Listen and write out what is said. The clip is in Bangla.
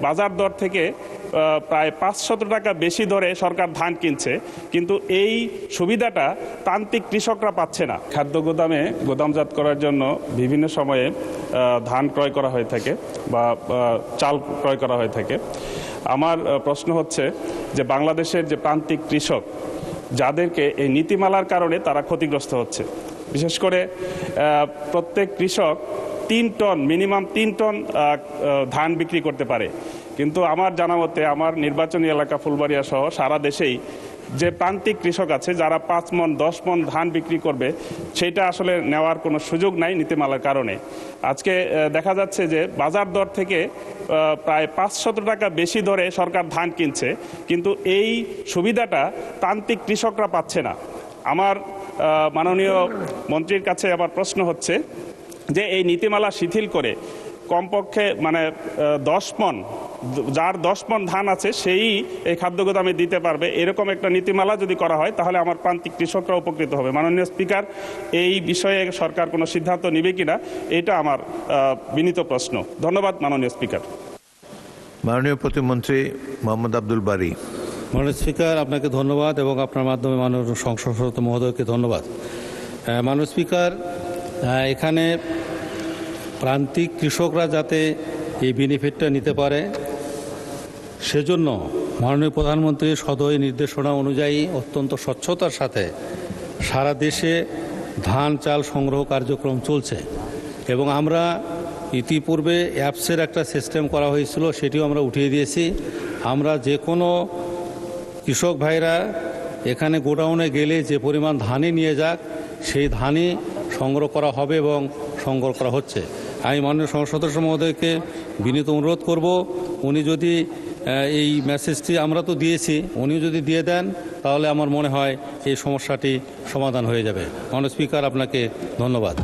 বাজার দর থেকে প্রায় 500 টাকা বেশি দরে সরকার ধান কিনছে, কিন্তু এই সুবিধাটা প্রান্তিক কৃষকরা পাচ্ছে না। খাদ্য গুদামে গোদামজাত করার জন্য বিভিন্ন সময়ে ধান ক্রয় করা হয়ে থাকে বা চাল ক্রয় করা হয়ে থাকে। আমার প্রশ্ন হচ্ছে যে বাংলাদেশের যে প্রান্তিক কৃষক যাদেরকে এই নীতিমালার কারণে তারা ক্ষতিগ্রস্ত হচ্ছে, বিশেষ করে প্রত্যেক কৃষক 3 টন মিনিমাম 3 টন ধান বিক্রি করতে পারে, কিন্তু আমার জানা মতে আমার নির্বাচনী এলাকা ফুলবাড়িয়া সহ সারা দেশেই যে প্রান্তিক কৃষক আছে যারা 5 মণ 10 মণ ধান বিক্রি করবে সেটা আসলে নেওয়ার কোনো সুযোগ নাই নীতিমালার কারণে। আজকে দেখা যাচ্ছে যে বাজার দর থেকে প্রায় 500 টাকা বেশি দরে সরকার ধান কিনছে, কিন্তু এই সুবিধাটা প্রান্তিক কৃষকরা পাচ্ছে না। আমার মাননীয় মন্ত্রীর কাছে আবার প্রশ্ন হচ্ছে যে এই নীতিমালা শিথিল করে কমপক্ষে 10 মণ, যার 10 মণ ধান আছে সেই এই খাদ্য গোদামে দিতে পারবে, এরকম একটা নীতিমালা যদি করা হয় তাহলে আমার প্রান্তিক কৃষকরা উপকৃত হবে। মাননীয় স্পিকার, এই বিষয়ে সরকার কোনো সিদ্ধান্ত নেবে কিনা এটা আমার বিনীত প্রশ্ন। ধন্যবাদ মাননীয় স্পিকার। মাননীয় প্রতিমন্ত্রী মোহাম্মদ আব্দুল বারী। মাননীয় স্পিকার, আপনাকে ধন্যবাদ এবং আপনার মাধ্যমে মাননীয় সংসদ সদস্য মহোদয়কে ধন্যবাদ। মাননীয় স্পিকার, এখানে প্রান্তিক কৃষকরা যাতে এই বেনিফিটটা নিতে পারে সেজন্য মাননীয় প্রধানমন্ত্রীর সদয় নির্দেশনা অনুযায়ী অত্যন্ত স্বচ্ছতার সাথে সারা দেশে ধান চাল সংগ্রহ কার্যক্রম চলছে এবং আমরা ইতিপূর্বে অ্যাপসের একটা সিস্টেম করা হয়েছিল, সেটিও আমরা উঠিয়ে দিয়েছি। আমরা যে কোনো কৃষক ভাইরা এখানে গোডাউনে গেলে যে পরিমাণ ধানই নিয়ে যাক সেই ধানই সংগ্রহ করা হবে এবং সংগ্রহ করা হচ্ছে। আমি মাননীয় সংসদ সদস্য মহোদয়কে বিনীত অনুরোধ করব, উনি যদি এই মেসেজটি আমরা তো দিয়েছি, উনিও যদি দিয়ে দেন তাহলে আমার মনে হয় এই সমস্যাটি সমাধান হয়ে যাবে। মাননীয় স্পিকার, আপনাকে ধন্যবাদ।